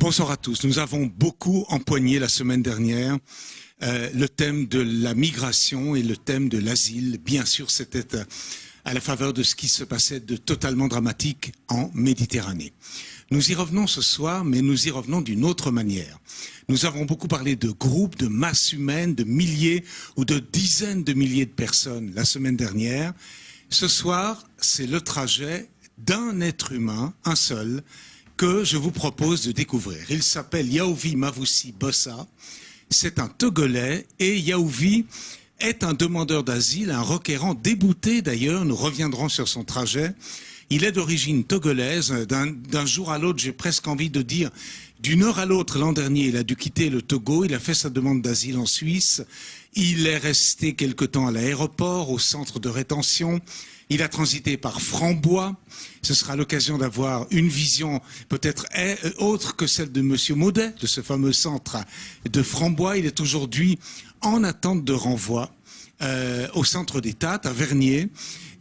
Bonsoir à tous. Nous avons beaucoup empoigné la semaine dernière le thème de la migration et le thème de l'asile. Bien sûr, c'était à la faveur de ce qui se passait de totalement dramatique en Méditerranée. Nous y revenons ce soir, mais nous y revenons d'une autre manière. Nous avons beaucoup parlé de groupes, de masses humaines, de milliers ou de dizaines de milliers de personnes la semaine dernière. Ce soir, c'est le trajet d'un être humain, un seul, que je vous propose de découvrir. Il s'appelle Yaouvi Mavoussi Bossa. C'est un Togolais et Yaouvi est un demandeur d'asile, un requérant débouté d'ailleurs. Nous reviendrons sur son trajet. Il est d'origine togolaise. D'un jour à l'autre, j'ai presque envie de dire, d'une heure à l'autre, l'an dernier, il a dû quitter le Togo. Il a fait sa demande d'asile en Suisse. Il est resté quelque temps à l'aéroport, au centre de rétention. Il a transité par Frambois. Ce sera l'occasion d'avoir une vision peut-être autre que celle de Monsieur Maudet, de ce fameux centre de Frambois. Il est aujourd'hui en attente de renvoi au centre d'État, à Vernier.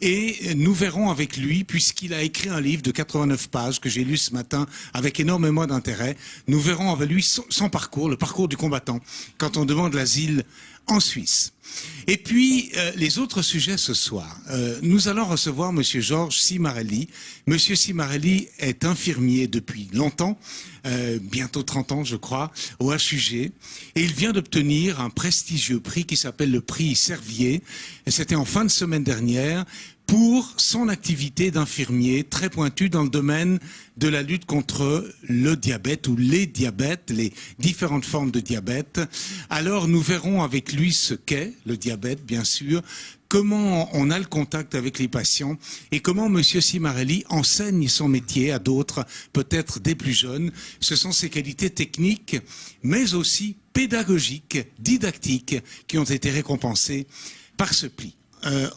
Et nous verrons avec lui, puisqu'il a écrit un livre de 89 pages que j'ai lu ce matin avec énormément d'intérêt, nous verrons avec lui son parcours, le parcours du combattant, quand on demande l'asile en Suisse. Et puis, les autres sujets ce soir. Nous allons recevoir Monsieur Georges Simarelli. Monsieur Simarelli est infirmier depuis longtemps, bientôt 30 ans je crois, au HUG. Et il vient d'obtenir un prestigieux prix qui s'appelle le prix Servier. Et c'était en fin de semaine dernière pour son activité d'infirmier très pointue dans le domaine de la lutte contre le diabète ou les diabètes, les différentes formes de diabète. Alors nous verrons avec lui ce qu'est le diabète, bien sûr, comment on a le contact avec les patients et comment Monsieur Simarelli enseigne son métier à d'autres, peut-être des plus jeunes. Ce sont ses qualités techniques, mais aussi pédagogiques, didactiques, qui ont été récompensées par ce prix.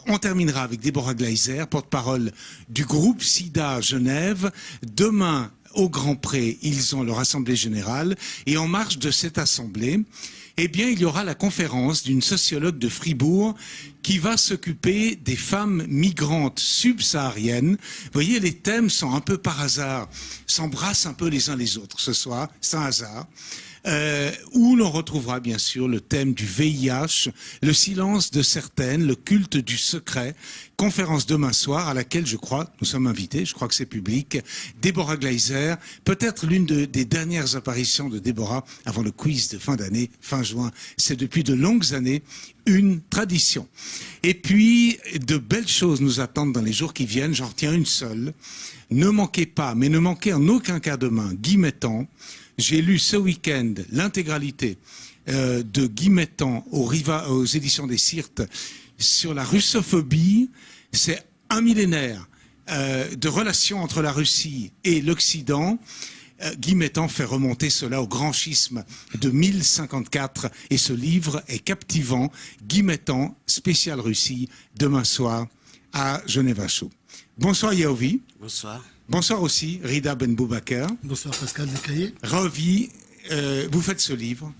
On terminera avec Déborah Gleiser, porte-parole du groupe SIDA Genève. Demain, au Grand Pré, ils ont leur assemblée générale. Et en marge de cette assemblée, eh bien, il y aura la conférence d'une sociologue de Fribourg qui va s'occuper des femmes migrantes subsahariennes. Vous voyez, les thèmes sont un peu par hasard, s'embrassent un peu les uns les autres ce soir, sans hasard. Où l'on retrouvera bien sûr le thème du VIH, le silence de certaines, le culte du secret. Conférence demain soir à laquelle je crois, nous sommes invités, je crois que c'est public, Déborah Gleiser, peut-être l'une des dernières apparitions de Déborah avant le quiz de fin d'année, fin juin. C'est depuis de longues années une tradition. Et puis, de belles choses nous attendent dans les jours qui viennent, j'en retiens une seule. Ne manquez pas, mais ne manquez en aucun cas demain, Guy Mettan. J'ai lu ce week-end l'intégralité de Guy Mettan aux éditions des Sirtes sur la russophobie. C'est un millénaire de relations entre la Russie et l'Occident. Guy Mettan fait remonter cela au grand schisme de 1054 et ce livre est captivant. Guy Mettan, spécial Russie, demain soir à Genève-Chaux. Bonsoir Yaouvi. Bonsoir. Bonsoir aussi, Rida Ben Boubaker. Bonsoir Pascal Descaillés. Ravi, vous faites ce livre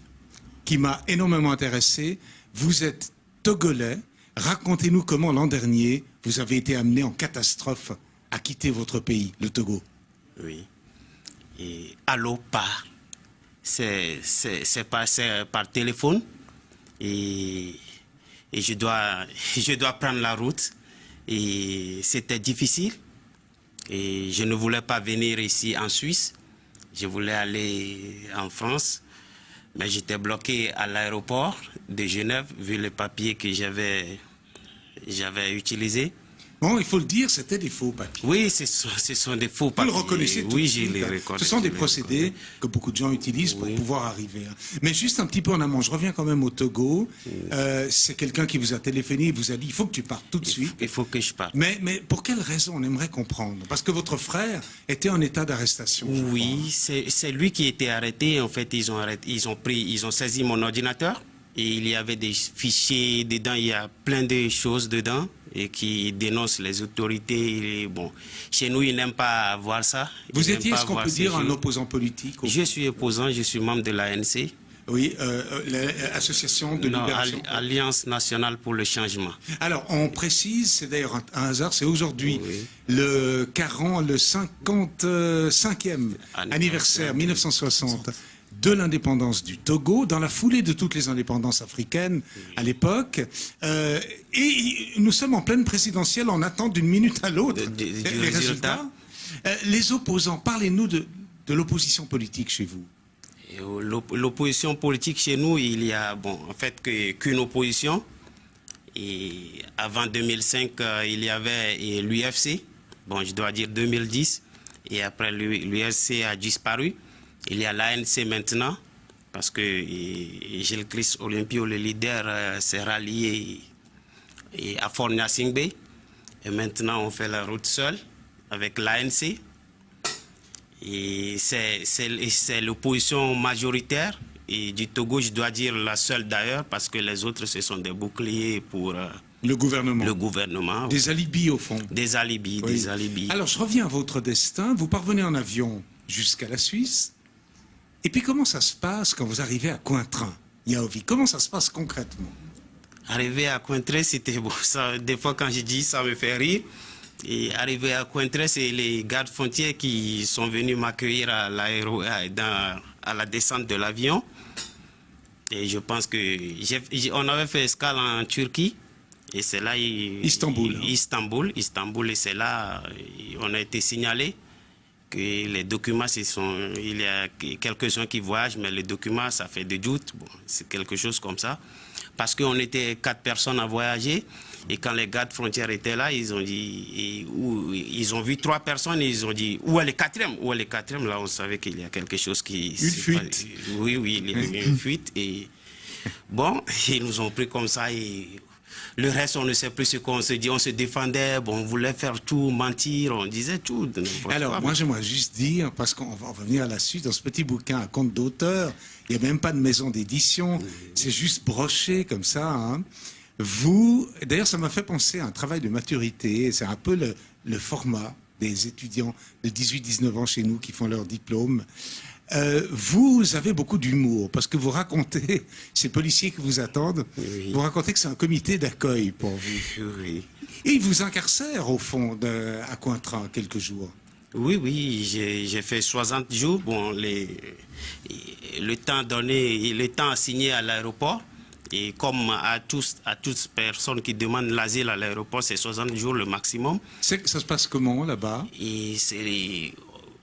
qui m'a énormément intéressé. Vous êtes togolais. Racontez-nous comment l'an dernier, vous avez été amené en catastrophe à quitter votre pays, le Togo. Oui. Et allô, par. C'est par téléphone. Et je dois prendre la route. Et c'était difficile. Et je ne voulais pas venir ici en Suisse. Je voulais aller en France. Mais j'étais bloqué à l'aéroport de Genève, vu les papiers que j'avais utilisés. Bon, il faut le dire, c'était des faux papiers. Oui, ce sont des faux papiers. Vous le reconnaissez tout de suite. Oui, je les reconnais. Ce sont des procédés que beaucoup de gens utilisent pour pouvoir arriver. Mais juste un petit peu en amont, je reviens quand même au Togo. C'est quelqu'un qui vous a téléphoné et vous a dit, il faut que tu partes tout de suite. Il faut que je parte. Mais pour quelle raison on aimerait comprendre? Parce que votre frère était en état d'arrestation. Oui, c'est lui qui était arrêté. En fait, ils ont saisi mon ordinateur. Et il y avait des fichiers dedans, il y a plein de choses dedans et qui dénoncent les autorités. Et bon, chez nous, ils n'aiment pas voir ça. Vous étiez, est-ce qu'on peut dire, un opposant politique? Je suis opposant, je suis membre de l'ANC. Oui, l'association de Non, libération. Alliance nationale pour le changement. Alors, on précise, c'est d'ailleurs un hasard, c'est aujourd'hui Oui. le 55e anniversaire 1960 de l'indépendance du Togo, dans la foulée de toutes les indépendances africaines à l'époque. Et nous sommes en pleine présidentielle, on attend d'une minute à l'autre les résultats. Les opposants, parlez-nous de l'opposition politique chez vous. L'opposition politique chez nous, il y a en fait qu'une opposition. Et avant 2005, il y avait l'UFC, je dois dire 2010, et après l'UFC a disparu. Il y a l'ANC maintenant, parce que Gilles Christ Olympio, le leader, s'est rallié à Fornia Singbe. Et maintenant, on fait la route seule avec l'ANC. Et c'est l'opposition majoritaire et du Togo, je dois dire la seule d'ailleurs, parce que les autres, ce sont des boucliers pour le gouvernement. Le gouvernement. Des alibis au fond. Des alibis, oui. Des alibis. Alors je reviens à votre destin. Vous parvenez en avion jusqu'à la Suisse. Et puis comment ça se passe quand vous arrivez à Cointrin, Yaovi? Comment ça se passe concrètement? Arriver à Cointrin, c'était bon. Ça, des fois quand je dis ça me fait rire. Et arrivé à Cointrin, c'est les gardes frontières qui sont venus m'accueillir à la descente de l'avion. Et je pense on avait fait escale en Turquie. Et c'est là... Istanbul. Istanbul. Et c'est là on a été signalé que les documents, il y a quelques-uns qui voyagent, mais les documents, ça fait des doutes. Bon, c'est quelque chose comme ça. Parce qu'on était 4 personnes à voyager. Et quand les gardes frontières étaient là, ils ont dit, ils ont vu 3 personnes et ils ont dit, où est le 4e? Où est le 4e? Là, on savait qu'il y a quelque chose qui... Une fuite. Oui, il y a eu une fuite. Et bon, ils nous ont pris comme ça. Et le reste, on ne sait plus ce qu'on se dit. On se défendait, on voulait faire tout, mentir, on disait tout. Alors, moi, j'aimerais juste dire, parce qu'on va revenir à la suite, dans ce petit bouquin à compte d'auteur, il n'y a même pas de maison d'édition, c'est juste broché comme ça, hein. Vous, d'ailleurs, ça m'a fait penser à un travail de maturité. C'est un peu le format des étudiants de 18-19 ans chez nous qui font leur diplôme. Vous avez beaucoup d'humour parce que vous racontez, ces policiers qui vous attendent, oui. Vous racontez que c'est un comité d'accueil pour vous. Oui. Et ils vous incarcèrent, au fond, à Cointrin, quelques jours. Oui, j'ai fait 60 jours. Bon, le temps donné, le temps assigné à l'aéroport. Et comme à toutes personnes qui demandent l'asile à l'aéroport, c'est 60 jours le maximum. Ça se passe comment là-bas?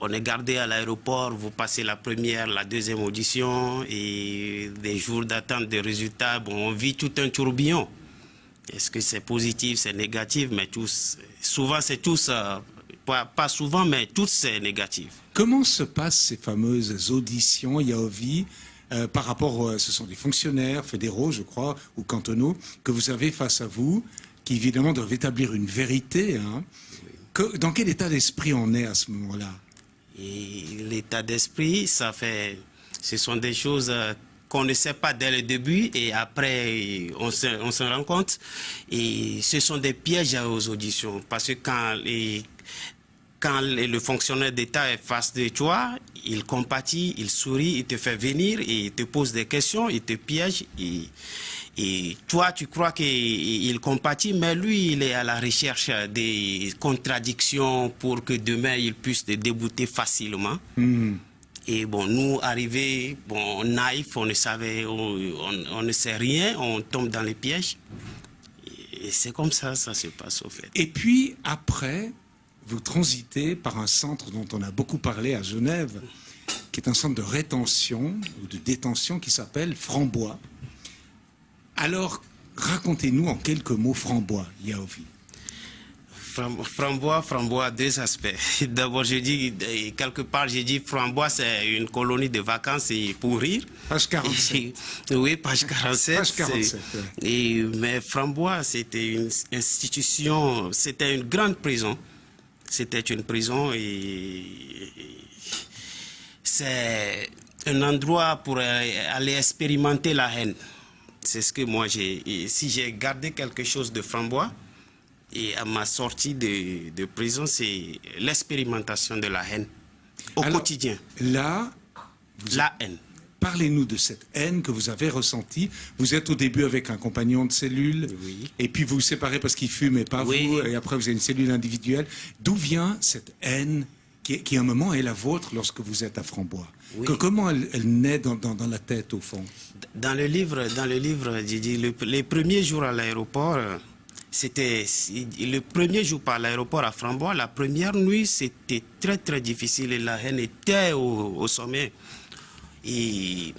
On est gardé à l'aéroport, vous passez la première, la deuxième audition et des jours d'attente des résultats. On vit tout un tourbillon. Est-ce que c'est positif, c'est négatif? Mais souvent c'est tous, pas souvent, mais tous c'est négatif. Comment se passent ces fameuses auditions, Yaovi? Par rapport, ce sont des fonctionnaires fédéraux, je crois, ou cantonaux, que vous avez face à vous, qui évidemment doivent établir une vérité. Hein. Oui. Dans quel état d'esprit on est à ce moment-là? L'état d'esprit, ce sont des choses qu'on ne sait pas dès le début et après on se rend compte. Et ce sont des pièges aux auditions parce que quand le fonctionnaire d'État est face de toi, il compatit, il sourit, il te fait venir et il te pose des questions, il te piège. Et toi, tu crois qu'il compatit, mais lui, il est à la recherche des contradictions pour que demain, il puisse te débouter facilement. Mm. Et nous, arrivés, naïfs, on ne sait rien, on tombe dans les pièges. Et c'est comme ça se passe au fait. Et puis, après... Vous transitez par un centre dont on a beaucoup parlé à Genève, qui est un centre de rétention ou de détention qui s'appelle Frambois. Alors, racontez-nous en quelques mots Frambois, Yaovi. Frambois, deux aspects. D'abord, quelque part, j'ai dit Frambois, c'est une colonie de vacances et pour rire. Page 47. Oui, page 47. Page 47. Mais Frambois, c'était une institution, c'était une grande prison. C'était une prison et c'est un endroit pour aller expérimenter la haine. C'est ce que moi si j'ai gardé quelque chose de Frambois, et à ma sortie de prison, c'est l'expérimentation de la haine au quotidien. Là, la haine. Parlez-nous de cette haine que vous avez ressentie. Vous êtes au début avec un compagnon de cellule, Oui. et puis vous vous séparez parce qu'il fume et pas Oui. vous, et après vous avez une cellule individuelle. D'où vient cette haine qui à un moment est la vôtre lorsque vous êtes à Frambois? Oui. Comment elle naît dans la tête, au fond? Dans le livre, j'ai dit les premiers jours à l'aéroport, c'était le premier jour par l'aéroport à Frambois. La première nuit, c'était très très difficile et la haine était au sommet. Et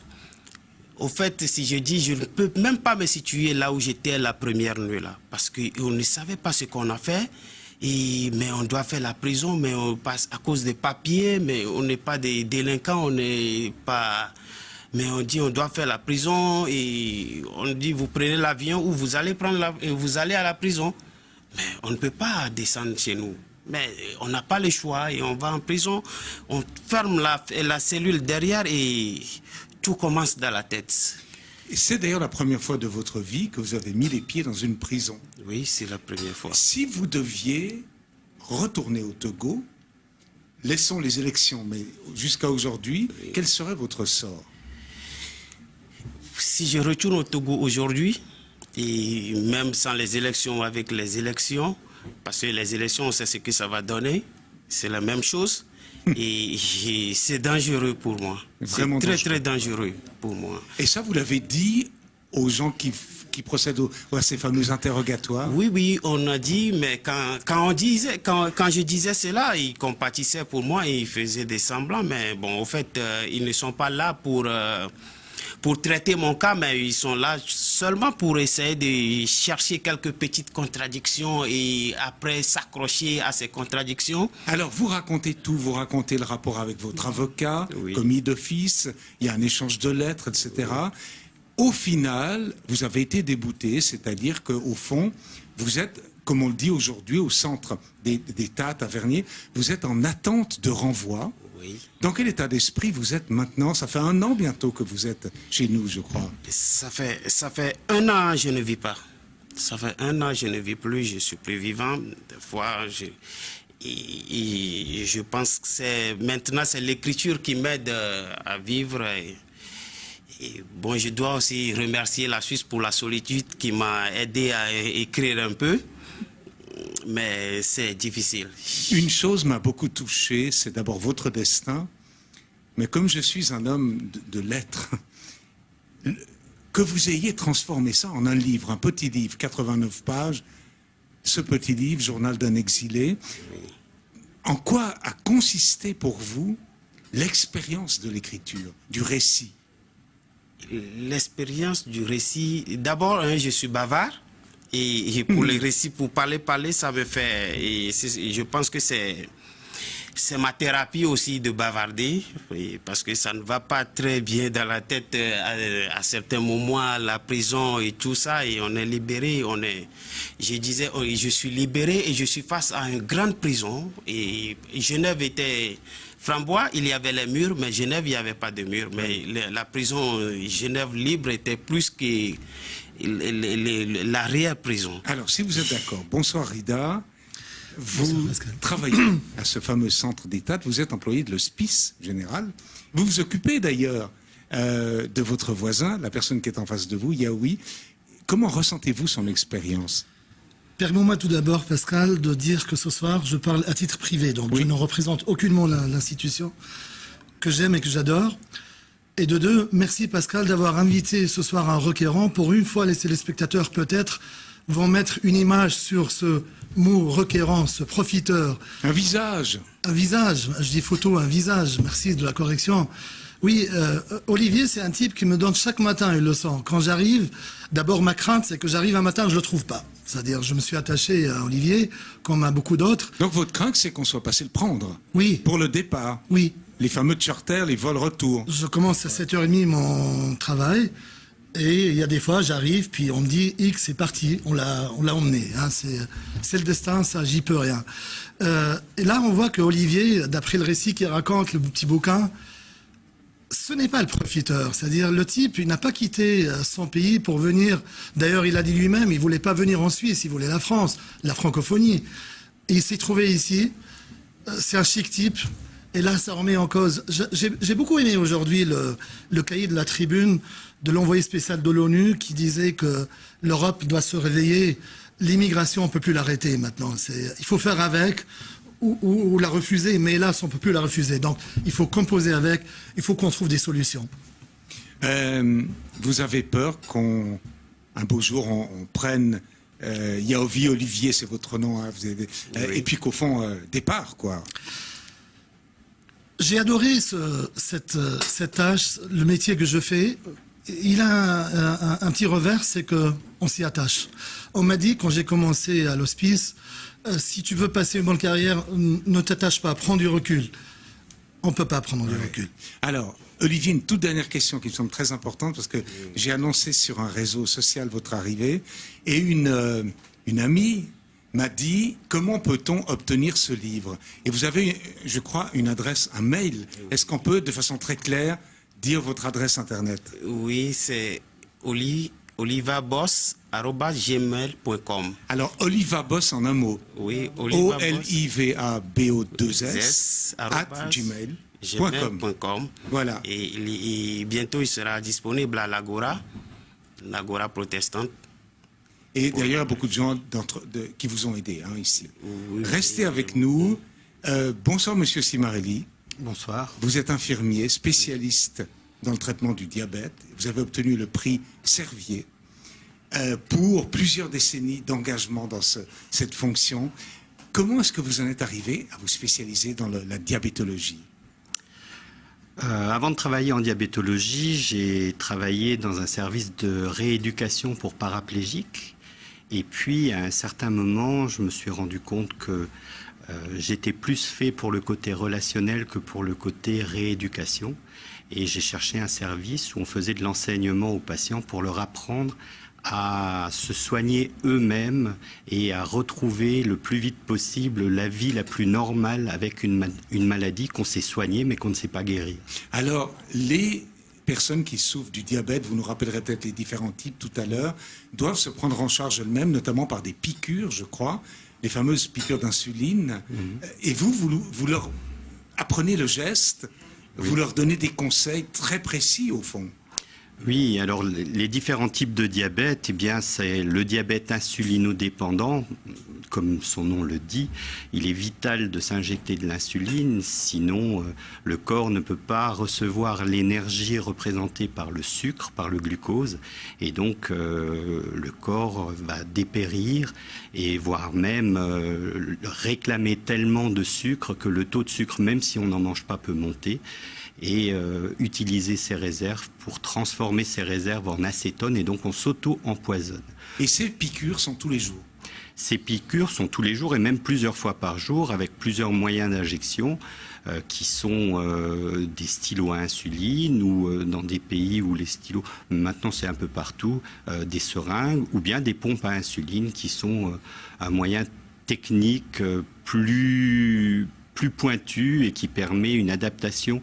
au fait, si je dis, je ne peux même pas me situer là où j'étais la première nuit là, parce qu'on ne savait pas ce qu'on a fait. Mais on doit faire la prison, mais on passe à cause des papiers, mais on n'est pas des délinquants, on n'est pas... Mais on dit on doit faire la prison et on dit vous prenez l'avion ou vous allez vous allez à la prison. Mais on ne peut pas descendre chez nous. Mais on n'a pas le choix et on va en prison. On ferme la cellule derrière et tout commence dans la tête. Et c'est d'ailleurs la première fois de votre vie que vous avez mis les pieds dans une prison. Oui, c'est la première fois. Si vous deviez retourner au Togo, laissons les élections, mais jusqu'à aujourd'hui, quel serait votre sort? Si je retourne au Togo aujourd'hui, et même sans les élections, avec les élections, parce que les élections, on sait ce que ça va donner, c'est la même chose, et c'est dangereux pour moi. C'est très, très dangereux pour moi. Et ça, vous l'avez dit aux gens qui procèdent à ces fameux interrogatoires? Oui, oui, on a dit, mais quand je disais cela, ils compatissaient pour moi et ils faisaient des semblants, mais bon, au fait, ils ne sont pas là pour traiter mon cas, mais ils sont là seulement pour essayer de chercher quelques petites contradictions et après s'accrocher à ces contradictions. Alors, vous racontez tout, vous racontez le rapport avec votre avocat, Oui. commis d'office, il y a un échange de lettres, etc. Au final, vous avez été débouté, c'est-à-dire qu'au fond, vous êtes, comme on le dit aujourd'hui, au centre d'État à Tavernier, vous êtes en attente de renvoi. Oui. Dans quel état d'esprit vous êtes maintenant? Ça fait 1 an bientôt que vous êtes chez nous, je crois. Ça fait 1 an, je ne vis pas. Ça fait 1 an, je ne vis plus, je suis plus vivant. Des fois, je pense que maintenant, c'est l'écriture qui m'aide à vivre. Et bon, je dois aussi remercier la Suisse pour la solitude qui m'a aidé à écrire un peu. Mais c'est difficile. Une chose m'a beaucoup touché, c'est d'abord votre destin. Mais comme je suis un homme de lettres, que vous ayez transformé ça en un livre, un petit livre, 89 pages, ce petit livre, Journal d'un exilé, en quoi a consisté pour vous l'expérience de l'écriture, du récit? L'expérience du récit, d'abord, je suis bavard. Et pour les récits, pour parler, ça me fait... Et je pense que c'est ma thérapie aussi de bavarder, parce que ça ne va pas très bien dans la tête à certains moments, la prison et tout ça, et on est libéré, je suis libéré et je suis face à une grande prison, et Genève était... Frambois, il y avait les murs, mais Genève, il n'y avait pas de murs, mais la prison Genève libre était plus que... l'arrière-prison. Alors, si vous êtes d'accord, bonsoir Rida, vous travaillez à ce fameux centre d'État, vous êtes employé de l'hospice général, vous vous occupez d'ailleurs de votre voisin, la personne qui est en face de vous, Yaoui. Comment ressentez-vous son expérience? Permettez-moi tout d'abord, Pascal, de dire que ce soir, je parle à titre privé, donc oui. Je ne représente aucunement l'institution que j'aime et que j'adore. Et de deux, merci Pascal d'avoir invité ce soir un requérant. Pour une fois, les téléspectateurs peut-être vont mettre une image sur ce mot requérant, ce profiteur. Un visage. Un visage, je dis photo, un visage, merci de la correction. Oui, Olivier, c'est un type qui me donne chaque matin une leçon. Quand j'arrive, d'abord ma crainte, c'est que j'arrive un matin, je ne le trouve pas. C'est-à-dire, je me suis attaché à Olivier, comme à beaucoup d'autres. Donc votre crainte, c'est qu'on soit passé le prendre? Oui. Pour le départ? Oui. Les fameux charters, les vols retour? Je commence à 7h30 mon travail, et il y a des fois, j'arrive, puis on me dit, X, c'est parti, on l'a emmené. Hein, c'est le destin, ça, j'y peux rien. Et là, on voit que Olivier, d'après le récit qu'il raconte, le petit bouquin, ce n'est pas le profiteur. C'est-à-dire, le type, il n'a pas quitté son pays pour venir. D'ailleurs, il a dit lui-même, il voulait pas venir en Suisse, il voulait la France, la francophonie. Et il s'est trouvé ici. C'est un chic type. Et là, ça remet en cause. J'ai beaucoup aimé aujourd'hui le cahier de la tribune de l'envoyé spécial de l'ONU qui disait que l'Europe doit se réveiller. L'immigration, on ne peut plus l'arrêter maintenant. Il faut faire avec ou la refuser, mais hélas, on ne peut plus la refuser. Donc, il faut composer avec, il faut qu'on trouve des solutions. Vous avez peur qu'un beau jour, on prenne Yaovi Olivier, c'est votre nom, hein, oui. Et puis qu'au fond, départ, quoi. J'ai adoré cette tâche, le métier que je fais. Il a un petit revers, c'est qu'on s'y attache. On m'a dit, quand j'ai commencé à l'hospice, si tu veux passer une bonne carrière, ne t'attache pas, prends du recul. On ne peut pas prendre du recul. Alors, Olivier, une toute dernière question qui me semble très importante, parce que j'ai annoncé sur un réseau social votre arrivée, et une amie m'a dit, comment peut-on obtenir ce livre? Et vous avez, je crois, une adresse, un mail. Est-ce qu'on peut, de façon très claire, dire votre adresse Internet? Oui, c'est olivaboss@gmail.com. Alors, Olivaboss en un mot. Oui, Olivaboss @gmail.com. Voilà. Et bientôt, il sera disponible à l'Agora protestante. Et d'ailleurs, il y a beaucoup de gens qui vous ont aidé ici. Oui, Restez avec nous. Bonsoir, Monsieur Simarelli. Bonsoir. Vous êtes infirmier, spécialiste dans le traitement du diabète. Vous avez obtenu le prix Servier pour plusieurs décennies d'engagement dans cette fonction. Comment est-ce que vous en êtes arrivé à vous spécialiser dans la diabétologie? Avant de travailler en diabétologie, j'ai travaillé dans un service de rééducation pour paraplégiques. Et puis, à un certain moment, je me suis rendu compte que j'étais plus fait pour le côté relationnel que pour le côté rééducation. Et j'ai cherché un service où on faisait de l'enseignement aux patients pour leur apprendre à se soigner eux-mêmes et à retrouver le plus vite possible la vie la plus normale avec une maladie qu'on sait soigner mais qu'on ne sait pas guérir. Alors, les personnes qui souffrent du diabète, vous nous rappellerez peut-être les différents types tout à l'heure, doivent se prendre en charge elles-mêmes, notamment par des piqûres, je crois, les fameuses piqûres d'insuline. Et vous leur apprenez le geste, vous leur donnez des conseils très précis au fond. Oui, alors les différents types de diabète, eh bien, c'est le diabète insulinodépendant, comme son nom le dit. Il est vital de s'injecter de l'insuline, sinon le corps ne peut pas recevoir l'énergie représentée par le sucre, par le glucose, et donc le corps va dépérir et voire même réclamer tellement de sucre que le taux de sucre, même si on n'en mange pas, peut monter. Et utiliser ces réserves pour transformer ces réserves en acétone, et donc on s'auto-empoisonne. Et ces piqûres sont tous les jours? Ces piqûres sont tous les jours et même plusieurs fois par jour avec plusieurs moyens d'injection qui sont des stylos à insuline ou dans des pays où les stylos, maintenant c'est un peu partout, des seringues ou bien des pompes à insuline qui sont un moyen technique plus pointu et qui permet une adaptation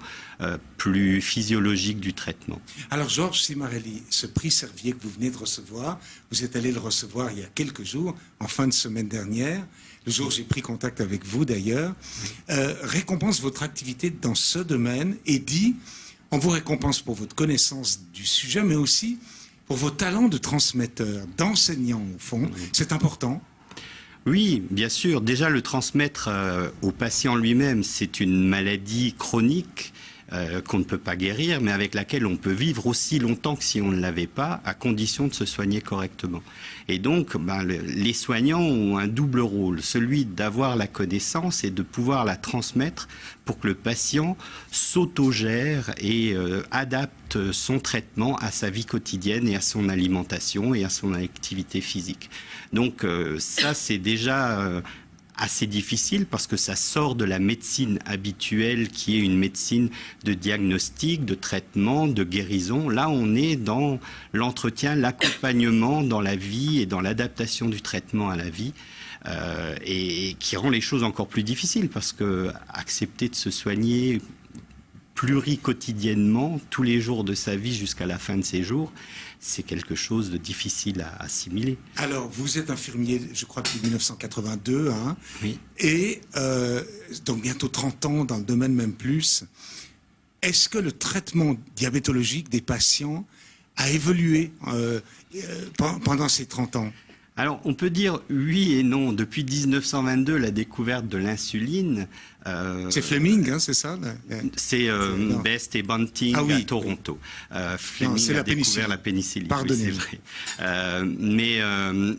plus physiologique du traitement. Alors Georges Simarelli, ce prix Servier que vous venez de recevoir, vous êtes allé le recevoir il y a quelques jours, en fin de semaine dernière, le jour où j'ai pris contact avec vous d'ailleurs, récompense votre activité dans ce domaine et dit, on vous récompense pour votre connaissance du sujet, mais aussi pour vos talents de transmetteur, d'enseignant au fond, c'est important. Oui, bien sûr. Déjà, le transmettre au patient lui-même, c'est une maladie chronique qu'on ne peut pas guérir, mais avec laquelle on peut vivre aussi longtemps que si on ne l'avait pas, à condition de se soigner correctement. Et donc, les soignants ont un double rôle, celui d'avoir la connaissance et de pouvoir la transmettre pour que le patient s'autogère et adapte son traitement à sa vie quotidienne et à son alimentation et à son activité physique. Donc ça, c'est déjà assez difficile parce que ça sort de la médecine habituelle qui est une médecine de diagnostic, de traitement, de guérison. Là, on est dans l'entretien, l'accompagnement dans la vie et dans l'adaptation du traitement à la vie et qui rend les choses encore plus difficiles parce que accepter de se soigner pluriquotidiennement, tous les jours de sa vie jusqu'à la fin de ses jours, c'est quelque chose de difficile à assimiler. Alors, vous êtes infirmier, je crois, depuis 1982, hein, Oui. et donc bientôt 30 ans dans le domaine, même plus. Est-ce que le traitement diabétologique des patients a évolué pendant ces 30 ans? Alors, on peut dire oui et non. Depuis 1922, la découverte de l'insuline... c'est Fleming, hein, c'est ça? C'est Best et Banting Ah oui, à Toronto. Fleming c'est a la pénicilline. découvert la pénicilline. Pardonnez. Oui, c'est vrai. Mais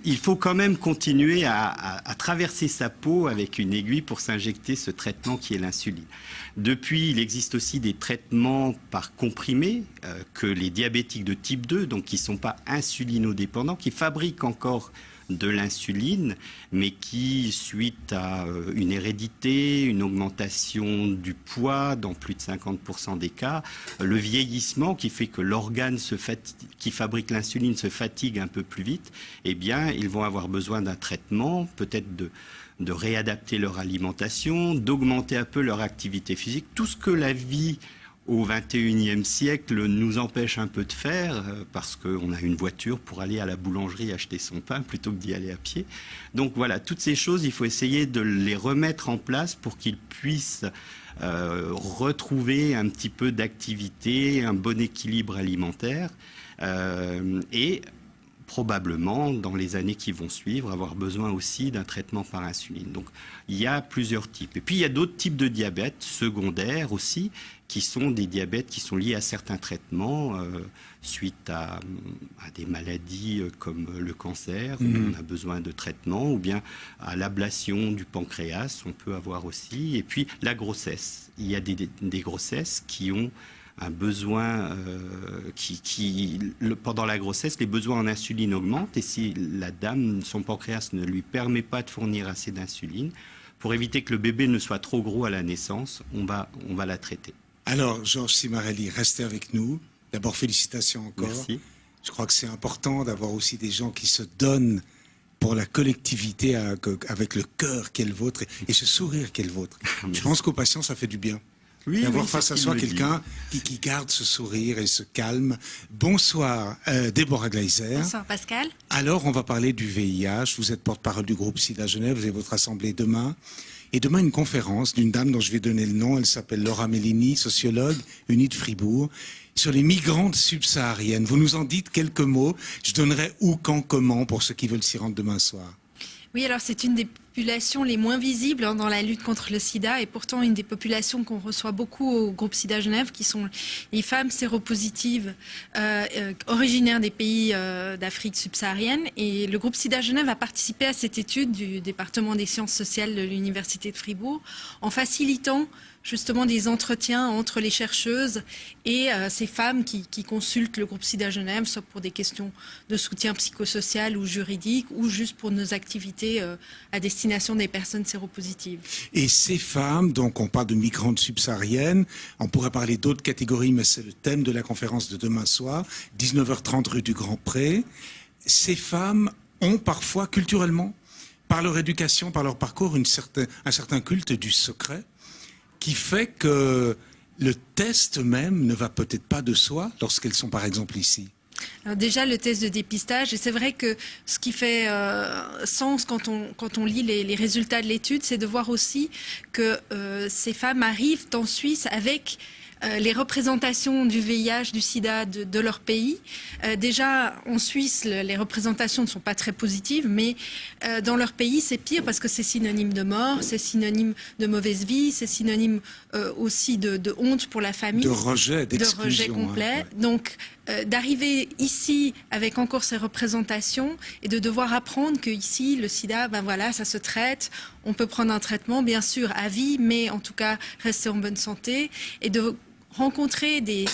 il faut quand même continuer à traverser sa peau avec une aiguille pour s'injecter ce traitement qui est l'insuline. Depuis, il existe aussi des traitements par comprimé que les diabétiques de type 2, donc qui ne sont pas insulinodépendants, qui fabriquent encore de l'insuline, mais qui, suite à une hérédité, une augmentation du poids dans plus de 50% des cas, le vieillissement qui fait que l'organe qui fabrique l'insuline se fatigue un peu plus vite, eh bien, ils vont avoir besoin d'un traitement, peut-être de réadapter leur alimentation, d'augmenter un peu leur activité physique, tout ce que la vie au XXIe siècle nous empêche un peu de faire parce qu'on a une voiture pour aller à la boulangerie acheter son pain plutôt que d'y aller à pied. Donc voilà, toutes ces choses, il faut essayer de les remettre en place pour qu'ils puissent retrouver un petit peu d'activité, un bon équilibre alimentaire et probablement, dans les années qui vont suivre, avoir besoin aussi d'un traitement par insuline. Donc, il y a plusieurs types. Et puis, il y a d'autres types de diabète secondaires aussi, qui sont des diabètes qui sont liés à certains traitements suite à des maladies comme le cancer, où on a besoin de traitement, ou bien à l'ablation du pancréas, on peut avoir aussi. Et puis, la grossesse. Il y a des grossesses qui ont un besoin pendant la grossesse, les besoins en insuline augmentent et si la dame, son pancréas ne lui permet pas de fournir assez d'insuline, pour éviter que le bébé ne soit trop gros à la naissance, on va la traiter. Alors, Georges Cimarelli, restez avec nous. D'abord, félicitations encore. Merci. Je crois que c'est important d'avoir aussi des gens qui se donnent pour la collectivité avec le cœur qu'est le vôtre et ce sourire qu'est le vôtre. Je pense qu'aux patients, ça fait du bien. Oui, D'avoir oui, face à c'est ce soi qu'il me quelqu'un qui garde ce sourire et ce calme. Bonsoir, Déborah Gleiser. Bonsoir Pascal. Alors, on va parler du VIH. Vous êtes porte-parole du groupe SIDA Genève. Vous avez votre assemblée demain. Et demain, une conférence d'une dame dont je vais donner le nom. Elle s'appelle Laura Mellini, sociologue, unie de Fribourg, sur les migrantes subsahariennes. Vous nous en dites quelques mots. Je donnerai où, quand, comment pour ceux qui veulent s'y rendre demain soir. Oui, alors c'est une des populations les moins visibles dans la lutte contre le sida et pourtant une des populations qu'on reçoit beaucoup au groupe SIDA Genève qui sont les femmes séropositives originaires des pays d'Afrique subsaharienne. Et le groupe SIDA Genève a participé à cette étude du département des sciences sociales de l'Université de Fribourg en facilitant justement des entretiens entre les chercheuses et ces femmes qui consultent le groupe SIDA Genève, soit pour des questions de soutien psychosocial ou juridique, ou juste pour nos activités à destination des personnes séropositives. Et ces femmes, donc on parle de migrantes subsahariennes, on pourrait parler d'autres catégories, mais c'est le thème de la conférence de demain soir, 19h30 rue du Grand Pré. Ces femmes ont parfois, culturellement, par leur éducation, par leur parcours, un certain culte du secret, qui fait que le test même ne va peut-être pas de soi lorsqu'elles sont par exemple ici. Alors déjà le test de dépistage, et c'est vrai que ce qui fait sens quand on lit les résultats de l'étude, c'est de voir aussi que ces femmes arrivent en Suisse avec les représentations du VIH, du sida de leur pays. Déjà, en Suisse, les représentations ne sont pas très positives, mais dans leur pays, c'est pire parce que c'est synonyme de mort, c'est synonyme de mauvaise vie, c'est synonyme aussi de honte pour la famille. De rejet, d'exclusion. De rejet complet. Hein, ouais. Donc, d'arriver ici avec encore ces représentations et de devoir apprendre que ici le sida, ben voilà, ça se traite, on peut prendre un traitement, bien sûr, à vie, mais en tout cas, rester en bonne santé et de rencontrer des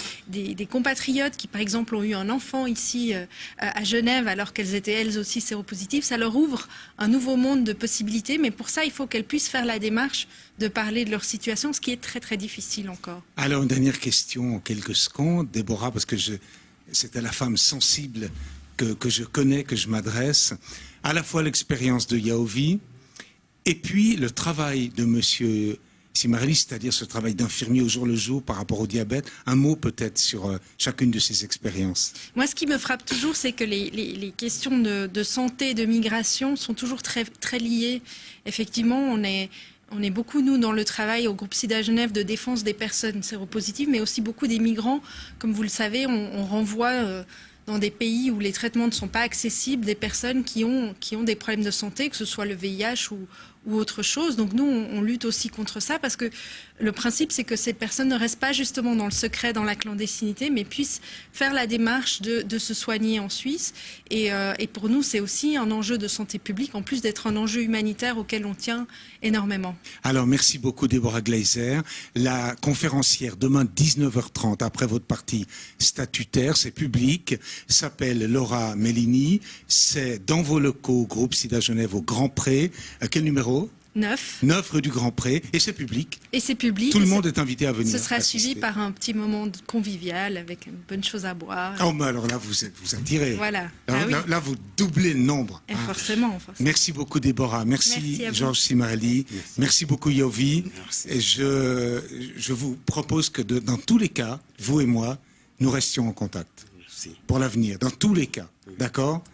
compatriotes qui, par exemple, ont eu un enfant ici à Genève alors qu'elles étaient elles aussi séropositives, ça leur ouvre un nouveau monde de possibilités. Mais pour ça, il faut qu'elles puissent faire la démarche de parler de leur situation, ce qui est très, très difficile encore. Alors, une dernière question en quelques secondes, Déborah, parce que c'est à la femme sensible que je connais, que je m'adresse. À la fois l'expérience de Yaovi et puis le travail de monsieur Simarelli, c'est-à-dire ce travail d'infirmier au jour le jour par rapport au diabète. Un mot peut-être sur chacune de ces expériences. Moi, ce qui me frappe toujours, c'est que les questions de santé, de migration sont toujours très, très liées. Effectivement, on est beaucoup, nous, dans le travail au groupe SIDA Genève de défense des personnes séropositives, mais aussi beaucoup des migrants. Comme vous le savez, on renvoie dans des pays où les traitements ne sont pas accessibles des personnes qui ont des problèmes de santé, que ce soit le VIH ou autre chose. Donc nous, on lutte aussi contre ça parce que le principe, c'est que ces personnes ne restent pas justement dans le secret, dans la clandestinité, mais puissent faire la démarche de se soigner en Suisse. Et pour nous, c'est aussi un enjeu de santé publique, en plus d'être un enjeu humanitaire auquel on tient énormément. Alors, merci beaucoup, Déborah Gleiser. La conférencière, demain 19h30, après votre partie statutaire, c'est public, s'appelle Laura Mellini. C'est dans vos locaux, groupe SIDA Genève au Grand Pré. Quel numéro? 9 rue du Grand Pré, et c'est public. Et c'est public. Tout le monde est invité à venir. Ce sera assister. suivi par un petit moment convivial avec une bonne chose à boire. Oh, mais alors là, vous attirez. Voilà. Là, Ah oui. là, vous doublez le nombre. Et forcément. Merci beaucoup, Déborah. Merci Merci, à vous. Georges Simarelli. Merci beaucoup, Yovi. Merci. Et je vous propose que dans tous les cas, vous et moi, nous restions en contact Merci. pour l'avenir. Dans tous les cas. D'accord?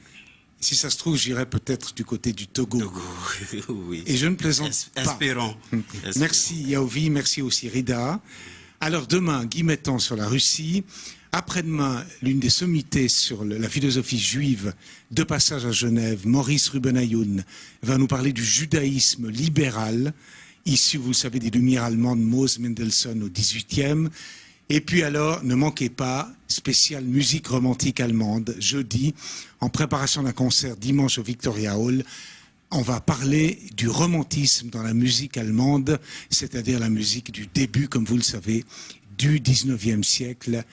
Si ça se trouve, j'irai peut-être du côté du Togo. Oui. Et je ne plaisante pas. Espérons. Merci Yaovi, merci aussi Rida. Alors demain, Guy Mettan sur la Russie. Après-demain, l'une des sommités sur la philosophie juive de passage à Genève, Maurice Rubenayoun va nous parler du judaïsme libéral, issu, vous le savez, des Lumières allemandes, Moses Mendelssohn au XVIIIe. Et puis alors, ne manquez pas, spéciale musique romantique allemande, jeudi, en préparation d'un concert dimanche au Victoria Hall. On va parler du romantisme dans la musique allemande, c'est-à-dire la musique du début, comme vous le savez, du 19e siècle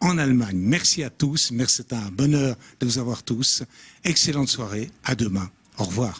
en Allemagne. Merci à tous, merci, c'est un bonheur de vous avoir tous. Excellente soirée, à demain. Au revoir.